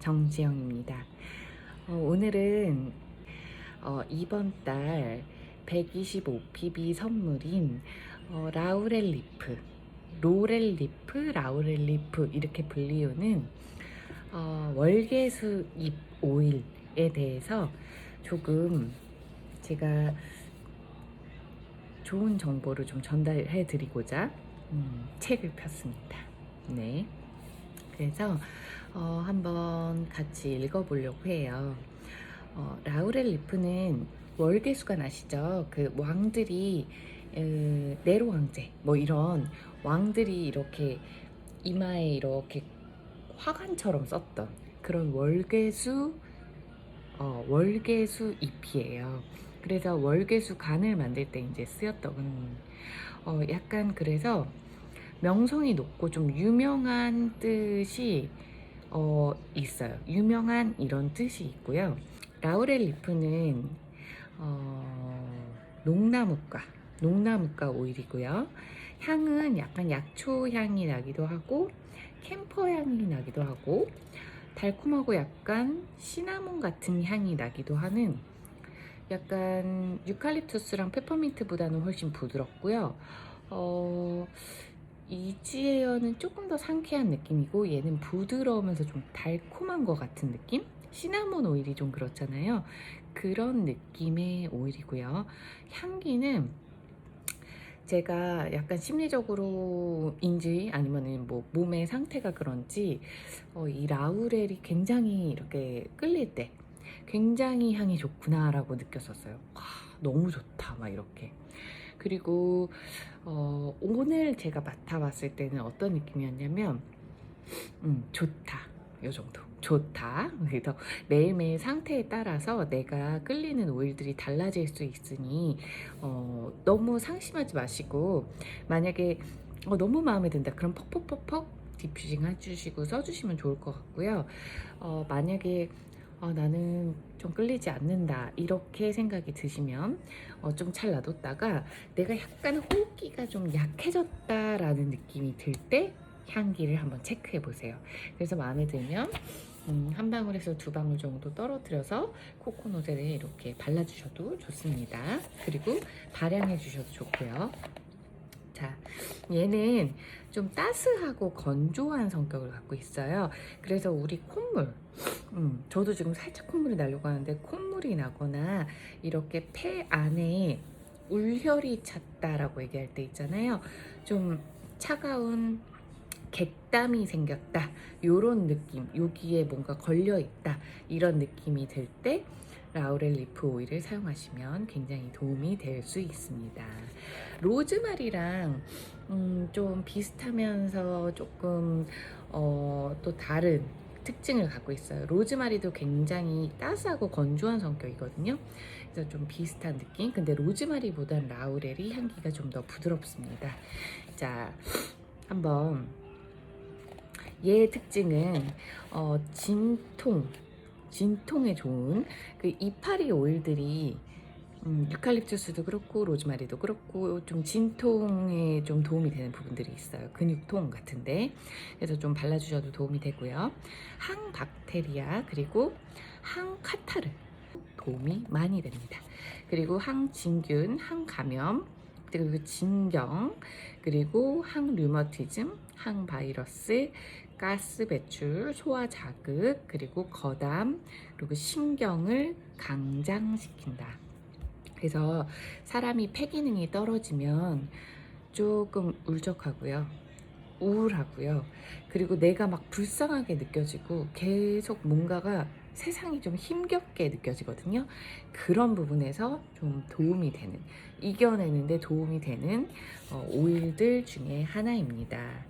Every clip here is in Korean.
정지영입니다. 오늘은 이번 달 125pb 선물인 라우렐 리프, 로렐 리프, 라우렐 리프 이렇게 불리우는 월계수 잎 오일에 대해서 조금 제가 좋은 정보를 좀 전달해 드리고자 책을 폈습니다. 네. 그래서 한번 같이 읽어보려고 해요. 라우렐 리프는 월계수관 아시죠? 그 왕들이 네로 왕제 뭐 이런 왕들이 이렇게 이마에 이렇게 화관처럼 썼던 그런 월계수 잎이에요. 그래서 월계수 간을 만들 때 이제 쓰였던 약간 그래서 명성이 높고 좀 유명한 뜻이 있어요. 유명한 이런 뜻이 있고요. 라우렐 리프는 농나무가 오일이고요. 향은 약간 약초 향이 나기도 하고 캠퍼 향이 나기도 하고 달콤하고 약간 시나몬 같은 향이 나기도 하는 약간 유칼립투스랑 페퍼민트보다는 훨씬 부드럽고요. 이지에어는 조금 더 상쾌한 느낌이고 얘는 부드러우면서 좀 달콤한 것 같은 느낌? 시나몬 오일이 좀 그렇잖아요. 그런 느낌의 오일이고요. 향기는 제가 약간 심리적으로인지 아니면 뭐 몸의 상태가 그런지 이 라우렐이 굉장히 이렇게 끌릴 때 굉장히 향이 좋구나라고 느꼈었어요. 와, 너무 좋다 막 이렇게. 그리고 오늘 제가 맡아봤을 때는 어떤 느낌이었냐면 좋다 요 정도. 좋다. 그래서 매일매일 상태에 따라서 내가 끌리는 오일들이 달라질 수 있으니 너무 상심하지 마시고 만약에 너무 마음에 든다 그럼 퍽퍽퍽퍽 디퓨징 해주시고 써주시면 좋을 것 같고요. 만약에 나는 좀 끌리지 않는다 이렇게 생각이 드시면 좀 잘 놔뒀다가 내가 약간 호흡기가 좀 약해졌다라는 느낌이 들 때 향기를 한번 체크해 보세요. 그래서 마음에 들면 한 방울에서 두 방울 정도 떨어뜨려서 코코넛에 이렇게 발라주셔도 좋습니다. 그리고 발향해 주셔도 좋고요. 자, 얘는 좀 따스하고 건조한 성격을 갖고 있어요. 그래서 우리 콧물, 저도 지금 살짝 콧물이 나려고 하는데 콧물이 나거나 이렇게 폐 안에 울혈이 찼다라고 얘기할 때 있잖아요. 좀 차가운 객담이 생겼다 요런 느낌, 여기에 뭔가 걸려있다 이런 느낌이 들 때 라우렐 리프 오일을 사용하시면 굉장히 도움이 될 수 있습니다. 로즈마리랑 좀 비슷하면서 조금 또 다른 특징을 갖고 있어요. 로즈마리도 굉장히 따스하고 건조한 성격이거든요. 그래서 좀 비슷한 느낌. 근데 로즈마리보단 라우렐이 향기가 좀 더 부드럽습니다. 자, 한번 얘의 특징은 진통에 좋은 그 이파리 오일들이 유칼립투스도 그렇고 로즈마리도 그렇고 좀 진통에 좀 도움이 되는 부분들이 있어요. 근육통 같은데. 그래서 좀 발라주셔도 도움이 되고요. 항박테리아 그리고 항카타르 도움이 많이 됩니다. 그리고 항진균, 항감염, 그리고 진경, 그리고 항류머티즘, 항바이러스, 가스 배출, 소화 자극, 그리고 거담, 그리고 신경을 강장시킨다. 그래서 사람이 폐 기능이 떨어지면 조금 울적하고요. 우울하고요. 그리고 내가 막 불쌍하게 느껴지고 계속 뭔가가 세상이 좀 힘겹게 느껴지거든요. 그런 부분에서 좀 도움이 되는, 이겨내는데 도움이 되는 오일들 중에 하나입니다.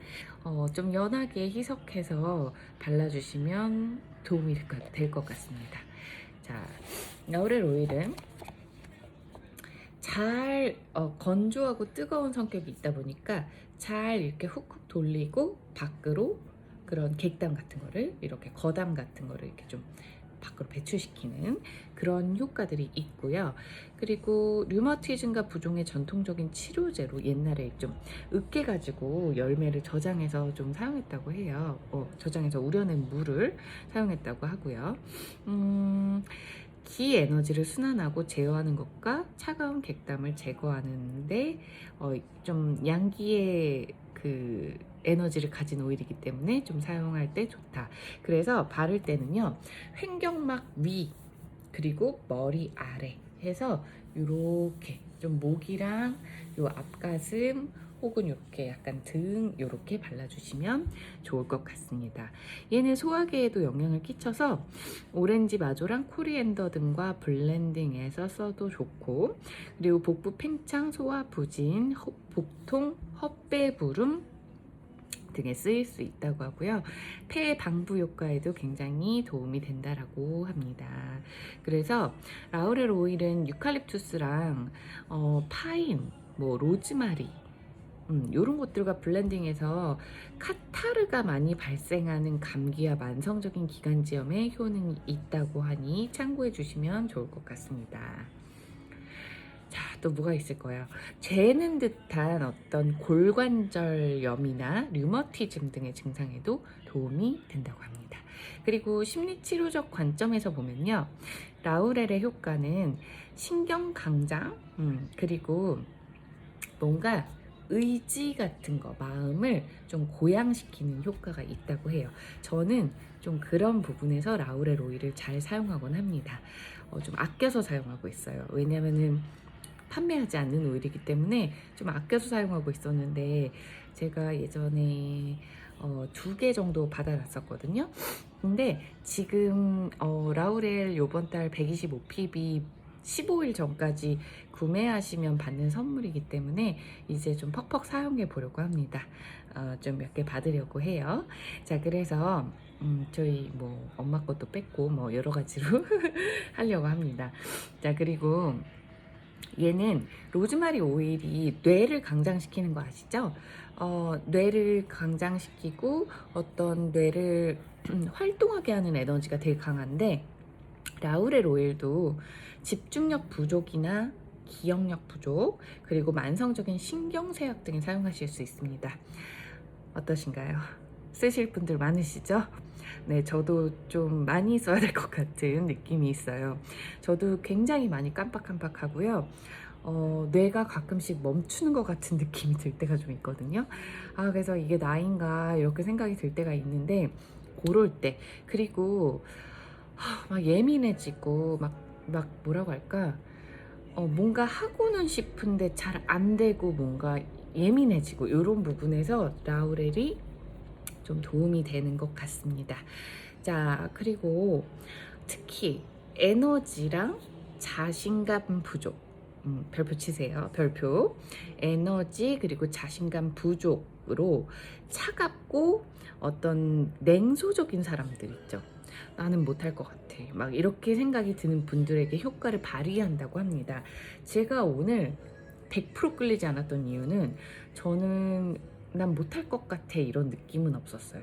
좀 연하게 희석해서 발라주시면 도움이 될 것 같습니다. 자, 라우렐 오일은 잘 건조하고 뜨거운 성격이 있다 보니까 잘 이렇게 훅훅 돌리고 밖으로 그런 객담 같은 거를 이렇게 거담 같은 거를 이렇게 좀 밖으로 배출시키는 그런 효과들이 있고요. 그리고 류마티즘과 부종의 전통적인 치료제로 옛날에 좀 으깨가지고 열매를 저장해서 좀 사용했다고 해요. 저장해서 우려낸 물을 사용했다고 하고요. 기 에너지를 순환하고 제어하는 것과 차가운 객담을 제거하는데 좀 양기의 그 에너지를 가진 오일이기 때문에 좀 사용할 때 좋다. 그래서 바를 때는요, 횡격막 위 그리고 머리 아래 해서 이렇게 좀 목이랑 요 앞가슴 혹은 이렇게 약간 등 이렇게 발라주시면 좋을 것 같습니다. 얘는 소화기에도 영향을 끼쳐서 오렌지 마조랑 코리앤더 등과 블렌딩해서 써도 좋고, 그리고 복부 팽창, 소화 부진, 복통, 헛배부름 등에 쓰일 수 있다고 하고요. 폐 방부 효과에도 굉장히 도움이 된다라고 합니다. 그래서 라우렐 오일은 유칼립투스랑 파인, 뭐 로즈마리 이런 것들과 블렌딩해서 카타르가 많이 발생하는 감기와 만성적인 기관지염에 효능이 있다고 하니 참고해 주시면 좋을 것 같습니다. 자, 또 뭐가 있을까요? 재는 듯한 어떤 골관절염이나 류머티즘 등의 증상에도 도움이 된다고 합니다. 그리고 심리치료적 관점에서 보면요, 라우렐의 효과는 신경 강장, 그리고 뭔가 의지 같은 거, 마음을 좀 고양시키는 효과가 있다고 해요. 저는 좀 그런 부분에서 라우렐 오일을 잘 사용하곤 합니다. 좀 아껴서 사용하고 있어요. 왜냐면은 판매하지 않는 오일이기 때문에 좀 아껴서 사용하고 있었는데, 제가 예전에 2개 정도 받아놨었거든요. 근데 지금 라우렐 요번 달 125pb 15일 전까지 구매하시면 받는 선물이기 때문에 이제 좀 퍽퍽 사용해 보려고 합니다. 좀 몇 개 받으려고 해요. 자, 그래서 저희 뭐 엄마 것도 뺐고 뭐 여러 가지로 하려고 합니다. 자, 그리고 얘는 로즈마리 오일이 뇌를 강장시키는 거 아시죠? 뇌를 강장시키고 어떤 뇌를 활동하게 하는 에너지가 되게 강한데, 라우렐 오일도 집중력 부족이나 기억력 부족, 그리고 만성적인 신경쇠약 등에 사용하실 수 있습니다. 어떠신가요? 쓰실 분들 많으시죠? 네, 저도 좀 많이 써야 될 것 같은 느낌이 있어요. 저도 굉장히 많이 깜빡깜빡하고요. 뇌가 가끔씩 멈추는 것 같은 느낌이 들 때가 좀 있거든요. 그래서 이게 나인가 이렇게 생각이 들 때가 있는데, 그럴 때, 그리고 막 예민해지고 막 뭐라고 할까, 뭔가 하고는 싶은데 잘 안 되고 뭔가 예민해지고 이런 부분에서 라우렐이 좀 도움이 되는 것 같습니다. 자, 그리고 특히 에너지랑 자신감 부족, 별표 치세요. 별표. 에너지 그리고 자신감 부족으로 차갑고 어떤 냉소적인 사람들 있죠. 나는 못할 것 같아, 막 이렇게 생각이 드는 분들에게 효과를 발휘한다고 합니다. 제가 오늘 100% 끌리지 않았던 이유는, 저는 난 못할 것 같아 이런 느낌은 없었어요.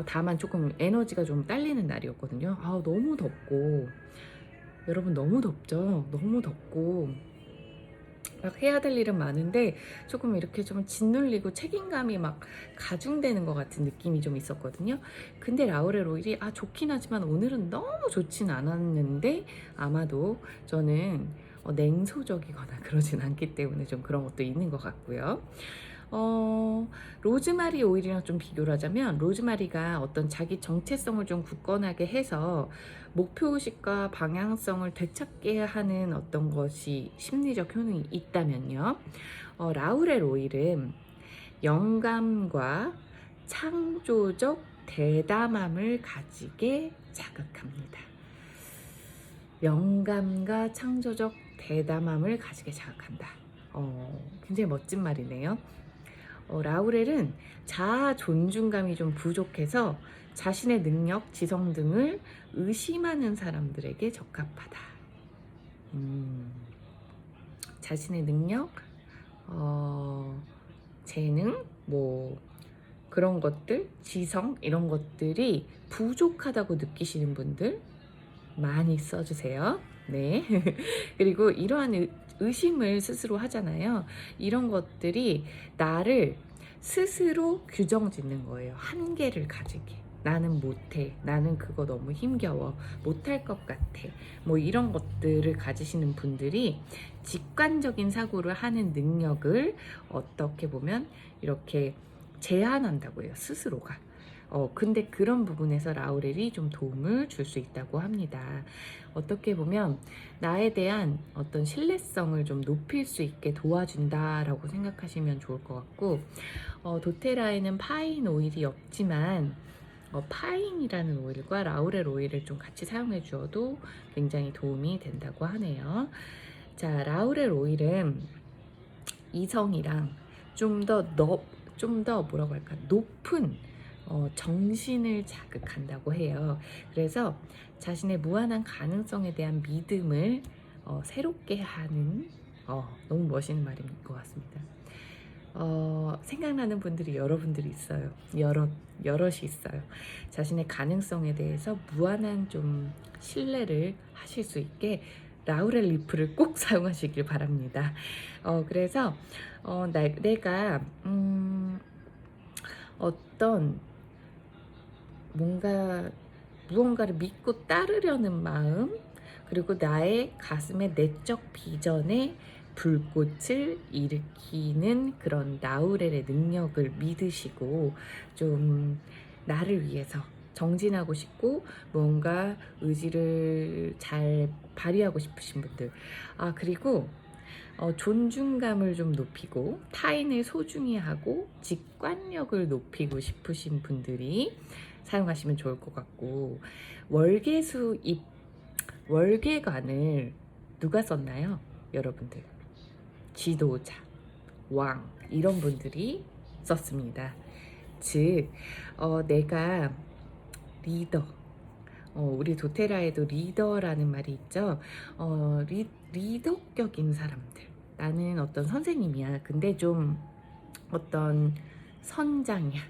다만 조금 에너지가 좀 딸리는 날이었거든요. 너무 덥고, 여러분 너무 덥죠? 너무 덥고 막 해야 될 일은 많은데 조금 이렇게 좀 짓눌리고 책임감이 막 가중되는 것 같은 느낌이 좀 있었거든요. 근데 라우렐 오일이 좋긴 하지만 오늘은 너무 좋진 않았는데, 아마도 저는 냉소적이거나 그러진 않기 때문에 좀 그런 것도 있는 것 같고요. 로즈마리 오일이랑 좀 비교를 하자면, 로즈마리가 어떤 자기 정체성을 좀 굳건하게 해서 목표의식과 방향성을 되찾게 하는 어떤 것이 심리적 효능이 있다면요, 라우렐 오일은 영감과 창조적 대담함을 가지게 자극합니다. 영감과 창조적 대담함을 가지게 자극한다. 굉장히 멋진 말이네요. 라우렐은 자아 존중감이 좀 부족해서 자신의 능력, 지성 등을 의심하는 사람들에게 적합하다. 자신의 능력, 재능, 뭐 그런 것들, 지성 이런 것들이 부족하다고 느끼시는 분들, 많이 써주세요. 네. 그리고 이러한 의심을 스스로 하잖아요. 이런 것들이 나를 스스로 규정 짓는 거예요. 한계를 가지게. 나는 못해. 나는 그거 너무 힘겨워. 못할 것 같아. 뭐 이런 것들을 가지시는 분들이 직관적인 사고를 하는 능력을 어떻게 보면 이렇게 제한한다고 해요. 스스로가. 근데 그런 부분에서 라우렐이 좀 도움을 줄 수 있다고 합니다. 어떻게 보면 나에 대한 어떤 신뢰성을 좀 높일 수 있게 도와준다라고 생각하시면 좋을 것 같고, 도테라에는 파인 오일이 없지만 파인이라는 오일과 라우렐 오일을 좀 같이 사용해 주어도 굉장히 도움이 된다고 하네요. 자, 라우렐 오일은 이성이랑 좀 더 뭐라고 할까, 높은 정신을 자극한다고 해요. 그래서 자신의 무한한 가능성에 대한 믿음을 새롭게 하는, 너무 멋있는 말인 것 같습니다. 생각나는 분들이 여러분들이 있어요. 여럿이 있어요. 자신의 가능성에 대해서 무한한 좀 신뢰를 하실 수 있게 라우렐 리프를 꼭 사용하시길 바랍니다. 그래서 내가 어떤 무언가를 믿고 따르려는 마음, 그리고 나의 가슴의 내적 비전에 불꽃을 일으키는 그런 라우렐의 능력을 믿으시고 좀 나를 위해서 정진하고 싶고 뭔가 의지를 잘 발휘하고 싶으신 분들, 그리고 존중감을 좀 높이고 타인을 소중히 하고 직관력을 높이고 싶으신 분들이 사용하시면 좋을 것 같고, 월계관을 누가 썼나요? 여러분들, 지도자, 왕, 이런 분들이 썼습니다. 즉 내가 리더, 우리 도테라에도 리더라는 말이 있죠. 리더격인 사람들, 나는 어떤 선생님이야, 근데 좀 어떤 선장이야,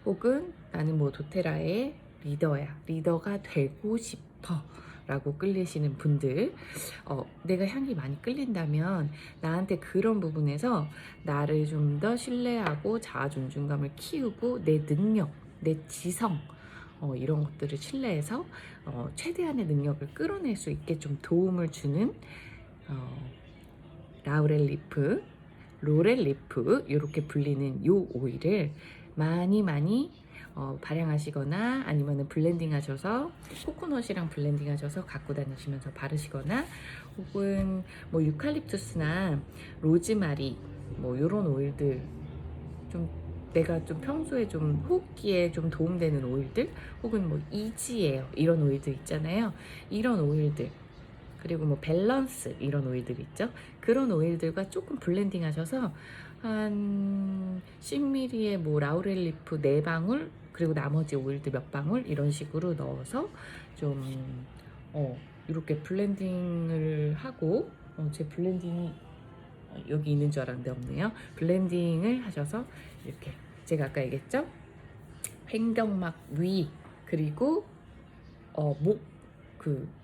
혹은 나는 뭐 도테라의 리더가 되고 싶어 라고 끌리시는 분들, 내가 향이 많이 끌린다면 나한테 그런 부분에서 나를 좀 더 신뢰하고 자아 존중감을 키우고 내 능력, 내 지성, 이런 것들을 신뢰해서 최대한의 능력을 끌어낼 수 있게 좀 도움을 주는 라우렐 리프, 로렐 리프, 이렇게 불리는 요 오일을 많이 발향하시거나 아니면 블렌딩 하셔서 코코넛이랑 블렌딩 하셔서 갖고 다니시면서 바르시거나, 혹은 뭐 유칼립투스나 로즈마리 뭐 요런 오일들, 좀 내가 좀 평소에 좀 호흡기에 좀 도움되는 오일들, 혹은 뭐 이지에어 이런 오일들 있잖아요. 이런 오일들, 그리고 뭐 밸런스 이런 오일들 있죠. 그런 오일들과 조금 블렌딩 하셔서 한 10ml의 뭐 라우렐 리프 4방울, 그리고 나머지 오일들 몇 방울 이런 식으로 넣어서 좀 이렇게 블렌딩을 하고, 제 블렌딩이 여기 있는 줄 알았는데 없네요. 블렌딩을 하셔서 이렇게 제가 아까 얘기했죠, 횡격막 위, 그리고 목,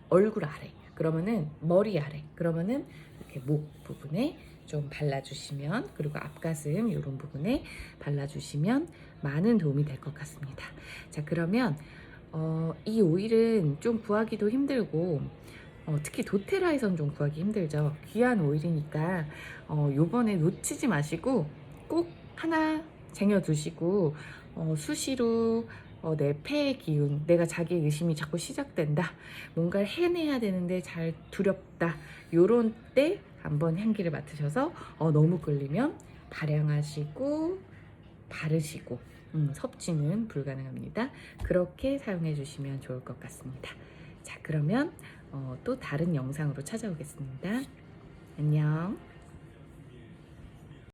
얼굴 아래, 그러면은 머리 아래, 그러면은 이렇게 목 부분에 좀 발라주시면, 그리고 앞가슴 이런 부분에 발라주시면 많은 도움이 될 것 같습니다. 자, 그러면 이 오일은 좀 구하기도 힘들고, 특히 도테라에선 좀 구하기 힘들죠. 귀한 오일이니까 요번에 놓치지 마시고 꼭 하나 쟁여두시고, 수시로 내 폐의 기운, 내가 자기 의심이 자꾸 시작된다, 뭔가를 해내야 되는데 잘 두렵다, 요런 때 한번 향기를 맡으셔서 너무 끌리면 발향하시고 바르시고, 섭취는 불가능합니다. 그렇게 사용해 주시면 좋을 것 같습니다. 자, 그러면 또 다른 영상으로 찾아오겠습니다. 안녕.